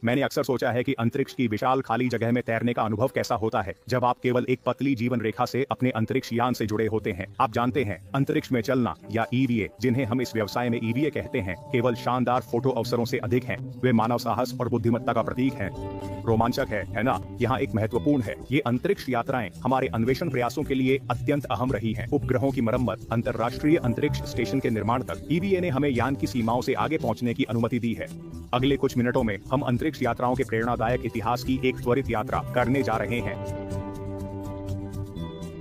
मैंने अक्सर सोचा है कि अंतरिक्ष की विशाल खाली जगह में तैरने का अनुभव कैसा होता है जब आप केवल एक पतली जीवन रेखा से अपने अंतरिक्ष यान से जुड़े होते हैं। आप जानते हैं, अंतरिक्ष में चलना या ईवीए, जिन्हें हम इस व्यवसाय में ईवीए कहते हैं, केवल शानदार फोटो अवसरों से अधिक हैं। वे मानव साहस और बुद्धिमत्ता का प्रतीक हैं। रोमांचक है ना? यहाँ एक महत्वपूर्ण है, ये अंतरिक्ष यात्राएं हमारे अन्वेषण प्रयासों के लिए अत्यंत अहम रही हैं। उपग्रहों की मरम्मत, अंतर्राष्ट्रीय अंतरिक्ष स्टेशन के निर्माण तक ईवीए ने हमें यान की सीमाओं से आगे पहुंचने की अनुमति दी है। अगले कुछ मिनटों में हम अंतरिक्ष यात्राओं के प्रेरणादायक इतिहास की एक त्वरित यात्रा करने जा रहे हैं।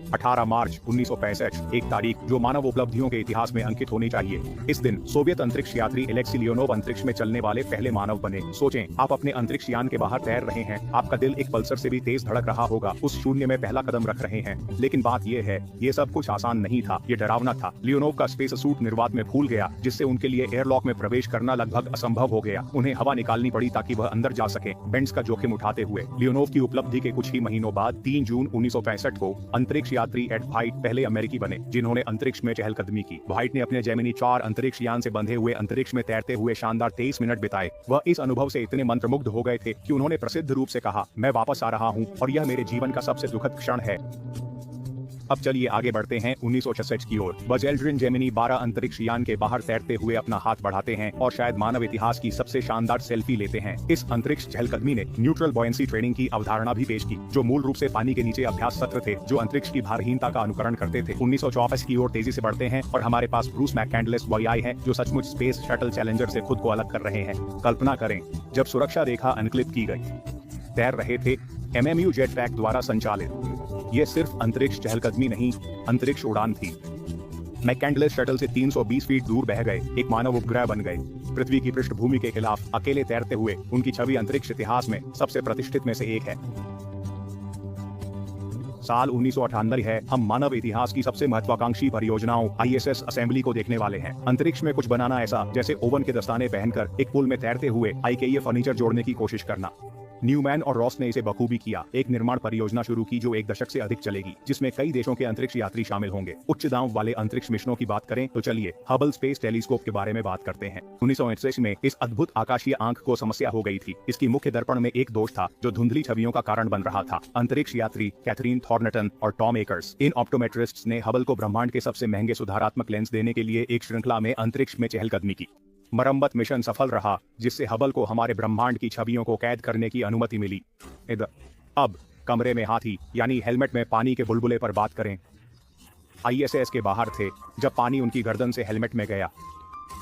18 मार्च 1965, एक तारीख जो मानव उपलब्धियों के इतिहास में अंकित होनी चाहिए। इस दिन सोवियत अंतरिक्ष यात्री एलेक्सी लियोनोव अंतरिक्ष में चलने वाले पहले मानव बने। सोचें, आप अपने अंतरिक्ष यान के बाहर तैर रहे हैं, आपका दिल एक पल्सर से भी तेज धड़क रहा होगा, उस शून्य में पहला कदम रख रहे हैं। लेकिन बात यह है, ये सब कुछ आसान नहीं था, ये डरावना था। लियोनोव का स्पेस सूट निर्वात में फूल गया, जिससे उनके लिए एयरलॉक में प्रवेश करना लगभग असंभव हो गया। उन्हें हवा निकालनी पड़ी ताकि वह अंदर जा सके, बेंड्स का जोखिम उठाते हुए। लियोनोव की उपलब्धि के कुछ ही महीनों बाद 3 जून 1965 को अंतरिक्ष यात्री एड व्हाइट पहले अमेरिकी बने जिन्होंने अंतरिक्ष में चहलकदमी की। व्हाइट ने अपने जेमिनी 4 अंतरिक्ष यान से बंधे हुए अंतरिक्ष में तैरते हुए शानदार 23 मिनट बिताए। वह इस अनुभव से इतने मंत्रमुग्ध हो गए थे कि उन्होंने प्रसिद्ध रूप से कहा, मैं वापस आ रहा हूं और यह मेरे जीवन का सबसे दुखद क्षण है। अब चलिए आगे बढ़ते हैं 1966 की ओर। बज़ एल्ड्रिन जेमिनी 12 अंतरिक्ष यान के बाहर तैरते हुए अपना हाथ बढ़ाते हैं और शायद मानव इतिहास की सबसे शानदार सेल्फी लेते हैं। इस अंतरिक्ष चहलकदमी ने न्यूट्रल बॉयंसी ट्रेनिंग की अवधारणा भी पेश की, जो मूल रूप से पानी के नीचे अभ्यास सत्र थे जो अंतरिक्ष की भारहीनता का अनुकरण करते थे। 1964 की ओर तेजी से बढ़ते हैं और हमारे पास ब्रूस मैककैंडलेस बॉय हैं जो सचमुच स्पेस शटल चैलेंजर से खुद को अलग कर रहे हैं। कल्पना करें, जब सुरक्षा रेखा अनक्लिप की गई, तैर रहे थे MMU जेट पैक द्वारा संचालित। ये सिर्फ अंतरिक्ष चहलकदमी नहीं, अंतरिक्ष उड़ान थी। मैककैंडलेस शटल से 320 फीट दूर बह गए, एक मानव उपग्रह बन गए। पृथ्वी की पृष्ठभूमि के खिलाफ अकेले तैरते हुए उनकी छवि अंतरिक्ष इतिहास में सबसे प्रतिष्ठित में से एक है। साल 1998 है, हम मानव इतिहास की सबसे महत्वाकांक्षी परियोजनाओं ISS असेंबली को देखने वाले हैं। अंतरिक्ष में कुछ बनाना ऐसा जैसे ओवन के दस्ताने पहनकर एक पुल में तैरते हुए IKEA फर्नीचर जोड़ने की कोशिश करना। न्यूमैन और रॉस ने इसे बखूबी किया, एक निर्माण परियोजना शुरू की जो 1 दशक से अधिक चलेगी, जिसमें कई देशों के अंतरिक्ष यात्री शामिल होंगे। उच्च दांव वाले अंतरिक्ष मिशनों की बात करें तो चलिए हबल स्पेस टेलीस्कोप के बारे में बात करते हैं। 1969 में इस अद्भुत आकाशीय आंख को समस्या हो गई थी। इसकी मुख्य दर्पण में एक दोष था जो धुंधली छवियों का कारण बन रहा था। अंतरिक्ष यात्री कैथरीन थॉर्नटन और टॉम एकर्स, इन ऑप्टोमेट्रिस्ट्स ने हबल को ब्रह्मांड के सबसे महंगे सुधारात्मक लेंस देने के लिए एक श्रृंखला में अंतरिक्ष में चहलकदमी की। मरम्मत मिशन सफल रहा, जिससे हबल को हमारे ब्रह्मांड की छवियों को कैद करने की अनुमति मिली। अब कमरे में हाथी यानी हेलमेट में पानी के बुलबुले पर बात करें। ISS के बाहर थे जब पानी उनकी गर्दन से हेलमेट में गया।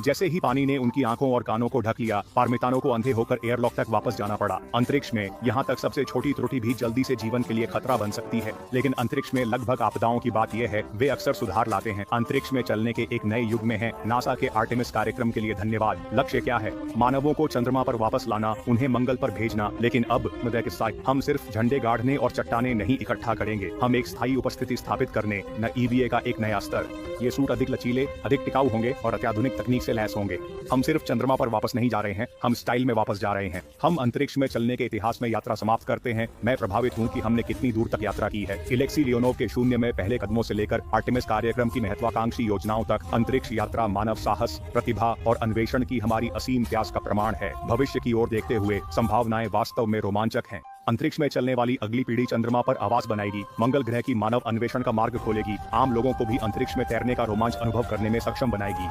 जैसे ही पानी ने उनकी आंखों और कानों को ढक लिया, पारमितानों को अंधे होकर एयरलॉक तक वापस जाना पड़ा। अंतरिक्ष में यहाँ तक सबसे छोटी त्रुटि भी जल्दी से जीवन के लिए खतरा बन सकती है, लेकिन अंतरिक्ष में लगभग आपदाओं की बात यह है, वे अक्सर सुधार लाते हैं। अंतरिक्ष में चलने के एक नए युग में है। नासा के आर्टेमिस कार्यक्रम के लिए धन्यवाद। लक्ष्य क्या है? मानवों को चंद्रमा पर वापस लाना, उन्हें मंगल पर भेजना। लेकिन अब हम सिर्फ झंडे गाड़ने और चट्टाने नहीं इकट्ठा करेंगे, हम एक स्थायी उपस्थिति स्थापित करने, न EVA का एक नया स्तर। ये सूट अधिक लचीले, अधिक टिकाऊ होंगे और अत्याधुनिक तकनीक से लैस होंगे। हम सिर्फ चंद्रमा पर वापस नहीं जा रहे हैं, हम स्टाइल में वापस जा रहे हैं। हम अंतरिक्ष में चलने के इतिहास में यात्रा समाप्त करते हैं। मैं प्रभावित हूं कि हमने कितनी दूर तक यात्रा की है। एलेक्सी लियोनोव के शून्य में पहले कदमों से लेकर आर्टेमिस कार्यक्रम की महत्वाकांक्षी योजनाओं तक, अंतरिक्ष यात्रा मानव साहस, प्रतिभा और अन्वेषण की हमारी असीम प्यास का प्रमाण है। भविष्य की ओर देखते हुए संभावनाएं वास्तव में रोमांचक हैं। अंतरिक्ष में चलने वाली अगली पीढ़ी चंद्रमा पर आवास बनाएगी, मंगल ग्रह की मानव अन्वेषण का मार्ग खोलेगी, आम लोगों को भी अंतरिक्ष में तैरने का रोमांच अनुभव करने में सक्षम बनाएगी।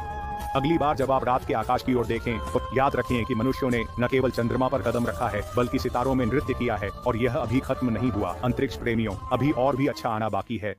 अगली बार जब आप रात के आकाश की ओर देखें तो याद रखें कि मनुष्यों ने न केवल चंद्रमा पर कदम रखा है, बल्कि सितारों में नृत्य किया है, और यह अभी खत्म नहीं हुआ। अंतरिक्ष प्रेमियों, अभी और भी अच्छा आना बाकी है।